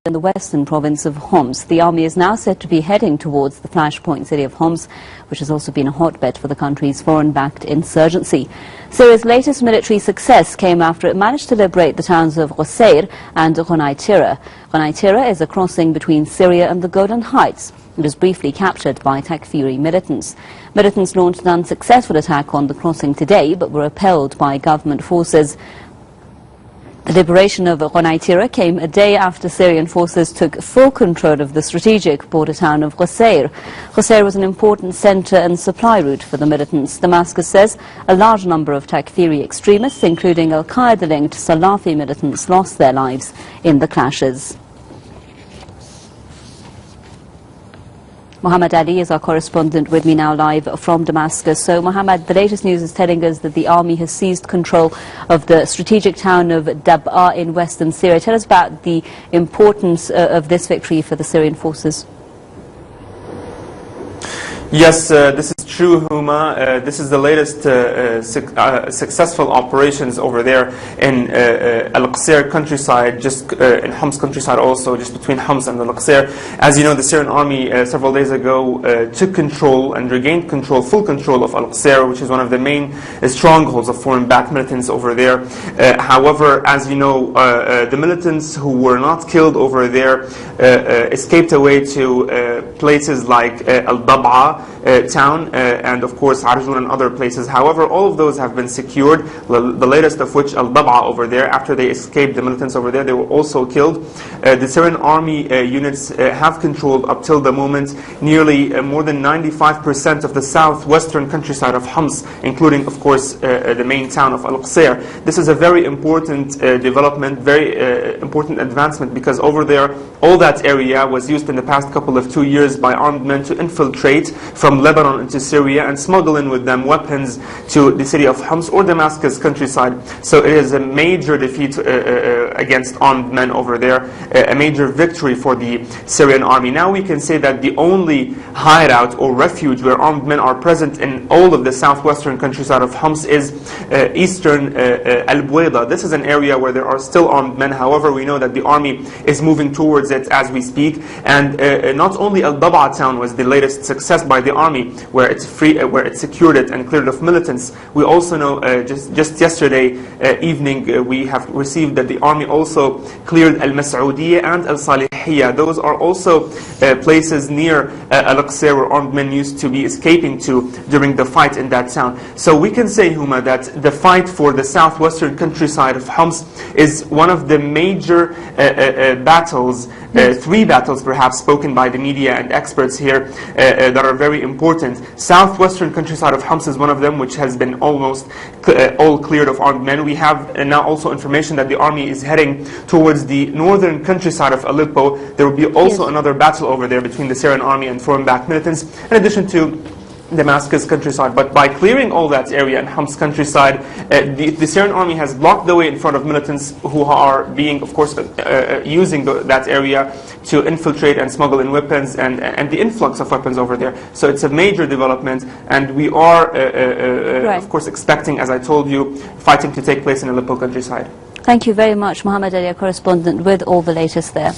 in the western province of Homs. The army is now said to be heading towards the flashpoint city of Homs, which has also been a hotbed for the country's foreign-backed insurgency. Syria's latest military success came after it managed to liberate the towns of al-Qusayr and al-Nusra. Al-Nusra is a crossing between Syria and the Golan Heights. It was briefly captured by Takfiri militants. Militants launched an unsuccessful attack on the crossing today, but were repelled by government forces. The liberation of al-Nusra came a day after Syrian forces took full control of the strategic border town of al-Qusayr. Al-Qusayr was an important centre and supply route for the militants. Damascus says a large number of Takfiri extremists, including al-Qaeda-linked Salafi militants, lost their lives in the clashes. Mohammed Ali is our correspondent with me now live from Damascus. So, Mohammed, the latest news is telling us that the army has seized control of the strategic town of Daba'a in western Syria. Tell us about the importance of this victory for the Syrian forces. Yes, this is true, Huma. This is the latest successful operations over there in al-Qusayr countryside, just in Homs countryside also, just between Homs and al-Qusayr. As you know, the Syrian army several days ago took control and regained control, full control of al-Qusayr, which is one of the main strongholds of foreign-backed militants over there. However, as you know, the militants who were not killed over there escaped away to places like al-Daba'a town and of course Arjun and other places. However, all of those have been secured, the latest of which al-Daba'a over there. After they escaped, the militants over there, they were also killed. The Syrian army units have controlled up till the moment nearly more than 95% of the southwestern countryside of Homs, including of course the main town of al-Qusayr. This is a very important development, very important advancement, because over there all that area was used in the past couple of 2 years by armed men to infiltrate from Lebanon into Syria and smuggle in with them weapons to the city of Homs or Damascus countryside. So it is a major defeat against armed men over there, a major victory for the Syrian army. Now we can say that the only hideout or refuge where armed men are present in all of the southwestern countryside of Homs is eastern al-Buwaida. This is an area where there are still armed men. However, we know that the army is moving towards it as we speak. And not only al-Daba'a town was the latest success by the army, where it secured it and cleared of militants. We also know just yesterday evening we have received that the army also cleared al-Mas'udiyya and al-Salihiyya. Those are also places near al-Qusayr where armed men used to be escaping to during the fight in that town. So we can say, Huma, that the fight for the southwestern countryside of Homs is one of the major battles, three battles perhaps spoken by the media and experts here that are very important. Southwestern countryside of Homs is one of them, which has been almost all cleared of armed men. We have now also information that the army is heading towards the northern countryside of Aleppo. There will be also another battle over there between the Syrian army and foreign-backed militants, in addition to Damascus countryside. But by clearing all that area in Homs countryside, the Syrian army has blocked the way in front of militants who are being, of course, using that area to infiltrate and smuggle in weapons and the influx of weapons over there. So it's a major development, and we are, of course, expecting, as I told you, fighting to take place in Aleppo countryside. Thank you very much, Mohammed Ali, our correspondent, with all the latest there.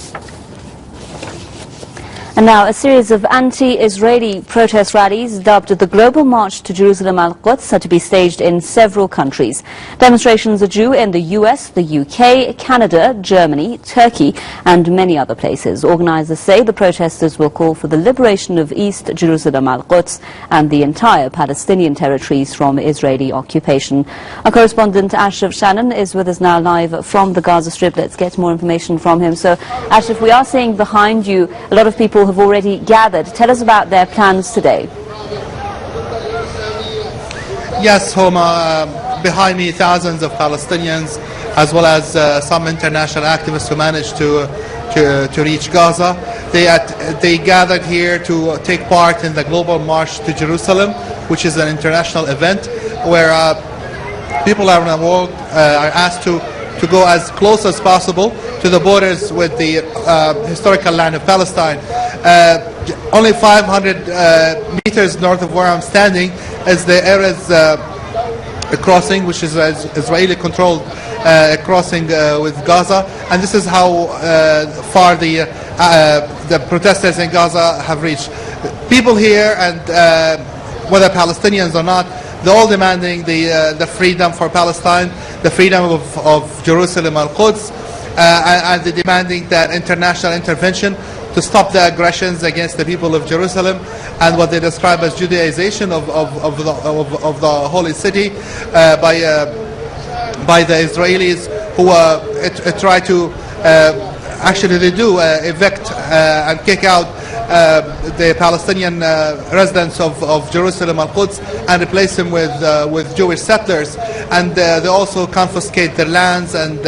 And now, a series of anti-Israeli protest rallies dubbed the Global March to Jerusalem al-Quds are to be staged in several countries. Demonstrations are due in the US, the UK, Canada, Germany, Turkey and many other places. Organisers say the protesters will call for the liberation of East Jerusalem al-Quds and the entire Palestinian territories from Israeli occupation. Our correspondent Ashraf Shannon is with us now live from the Gaza Strip. Let's get more information from him. So, Ashraf, we are seeing behind you a lot of people have already gathered. Tell us about their plans today. Yes, Homa, behind me thousands of Palestinians as well as some international activists who managed to reach Gaza. They gathered here to take part in the Global March to Jerusalem, which is an international event where people around the world are asked to go as close as possible to the borders with the historical land of Palestine. Only 500 meters north of where I'm standing is the Erez crossing, which is an Israeli-controlled crossing with Gaza, and this is how far the protesters in Gaza have reached. People here, and whether Palestinians or not, they're all demanding the freedom for Palestine, the freedom of Jerusalem, al-Quds, and they're demanding that international intervention to stop the aggressions against the people of Jerusalem and what they describe as Judaization of the holy city by the Israelis, who try to actually they do evict and kick out the Palestinian residents of Jerusalem al-Quds and replace them with Jewish settlers, and they also confiscate their lands and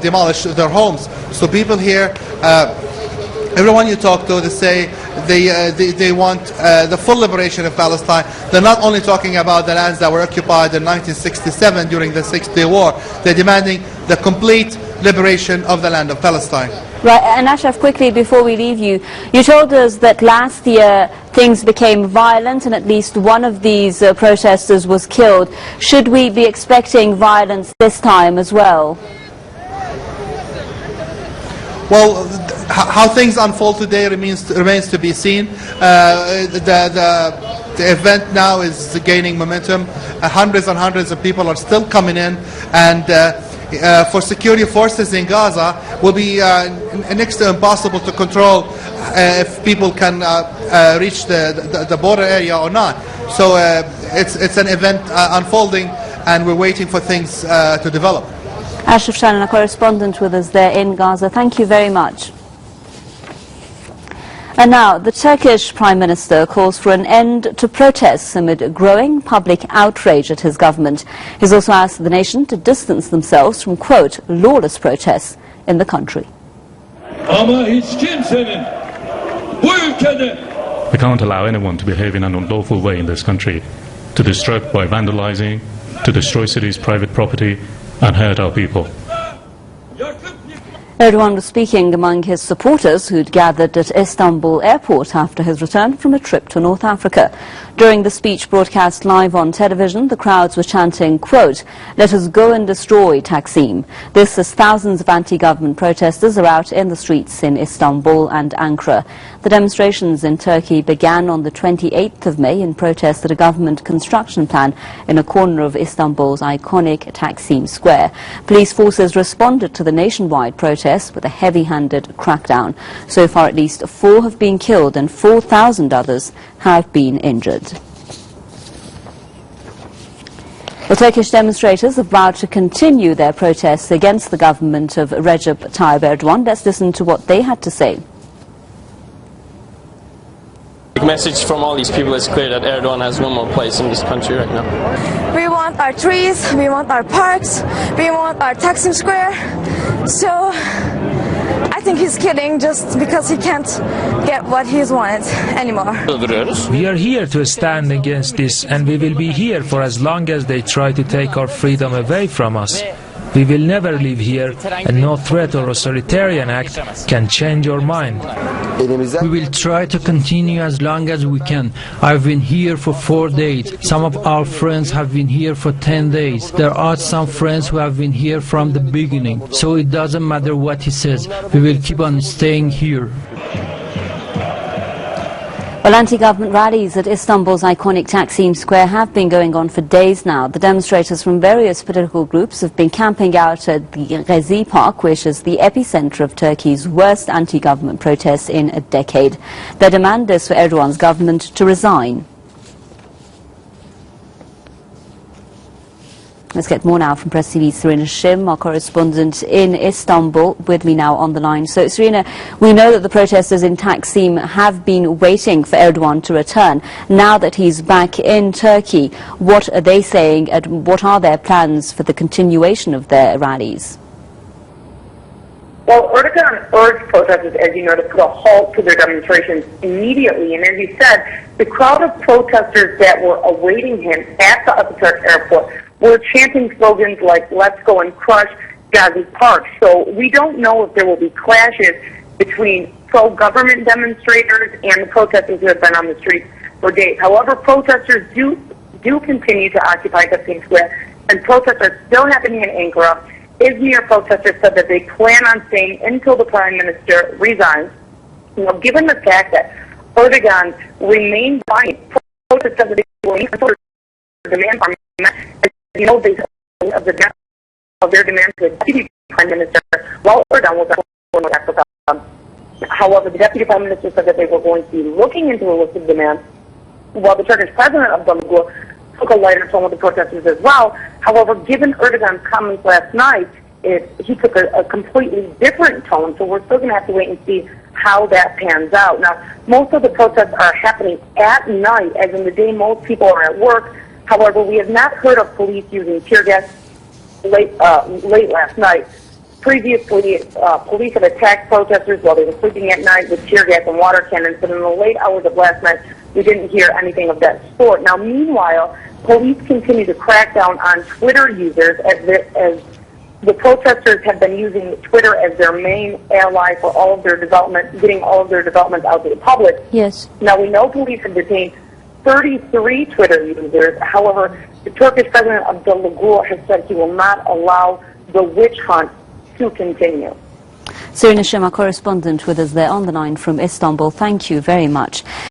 demolish their homes. So people here, everyone you talk to, they say they want the full liberation of Palestine. They're not only talking about the lands that were occupied in 1967 during the Six-Day War. They're demanding the complete liberation of the land of Palestine. Right, and Ashraf, quickly before we leave you, you told us that last year things became violent and at least one of these protesters was killed. Should we be expecting violence this time as well? Well, how things unfold today remains to be seen. The event now is gaining momentum. Hundreds and hundreds of people are still coming in, and for security forces in Gaza will be next to impossible to control if people can reach the border area or not. So it's an event unfolding, and we're waiting for things to develop. Ashraf Shannon, a correspondent with us there in Gaza. Thank you very much. And now, the Turkish Prime Minister calls for an end to protests amid growing public outrage at his government. He's also asked the nation to distance themselves from, quote, lawless protests in the country. We can't allow anyone to behave in an unlawful way in this country, to disrupt by vandalizing, to destroy cities' private property, and hurt our people. Erdogan was speaking among his supporters who'd gathered at Istanbul airport after his return from a trip to North Africa. During the speech broadcast live on television, the crowds were chanting, quote, "Let us go and destroy Taksim." This as thousands of anti-government protesters are out in the streets in Istanbul and Ankara. The demonstrations in Turkey began on the 28th of May in protest at a government construction plan in a corner of Istanbul's iconic Taksim Square. Police forces responded to the nationwide protests with a heavy-handed crackdown. So far, at least 4 have been killed and 4,000 others have been injured. The Turkish demonstrators have vowed to continue their protests against the government of Recep Tayyip Erdogan. Let's listen to what they had to say. The message from all these people is clear that Erdogan has no more place in this country right now. We want our trees, we want our parks, we want our Taksim Square. So I think he's kidding just because he can't get what he's wanted anymore. We are here to stand against this, and we will be here for as long as they try to take our freedom away from us. We will never live here, and no threat or authoritarian act can change our mind. We will try to continue as long as we can. I've been here for 4 days. Some of our friends have been here for 10 days. There are some friends who have been here from the beginning. So it doesn't matter what he says. We will keep on staying here. Well, anti-government rallies at Istanbul's iconic Taksim Square have been going on for days now. The demonstrators from various political groups have been camping out at the Gezi Park, which is the epicenter of Turkey's worst anti-government protests in a decade. Their demand is for Erdogan's government to resign. Let's get more now from PressTV's Serena Shim, our correspondent in Istanbul, with me now on the line. So, Serena, we know that the protesters in Taksim have been waiting for Erdogan to return. Now that he's back in Turkey, what are they saying and what are their plans for the continuation of their rallies? Well, Erdogan urged protesters, as you know, to put a halt to their demonstrations immediately. And as you said, the crowd of protesters that were awaiting him at the Patriotic airport were chanting slogans like, "Let's go and crush Gezi Park." So we don't know if there will be clashes between pro-government demonstrators and the protesters who have been on the streets for days. However, protesters do continue to occupy Taksim Square and protests are still happening in Ankara. Izmir protesters said that they plan on staying until the Prime Minister resigns. Given the fact that Erdogan remained violent, protesters said that they will demand from of their demands to the Deputy Prime Minister, while Erdogan was in Africa. However, the Deputy Prime Minister said that they were going to be looking into a list of demands, while the Turkish President Abdullah took a lighter tone with the protesters as well. However, given Erdogan's comments last night, he took a completely different tone, so we're still going to have to wait and see how that pans out. Now, most of the protests are happening at night, as in the day most people are at work. However, we have not heard of police using tear gas late last night. Previously, police have attacked protesters while they were sleeping at night with tear gas and water cannons, but in the late hours of last night, we didn't hear anything of that sort. Now, meanwhile, police continue to crack down on Twitter users as the protesters have been using Twitter as their main ally for all of their development, getting all of their developments out to the public. Yes. Now, we know police have detained 33 Twitter users. However, the Turkish President Abdullah has said he will not allow the witch hunt to continue. Syrian, our correspondent with us there on the line from Istanbul. Thank you very much.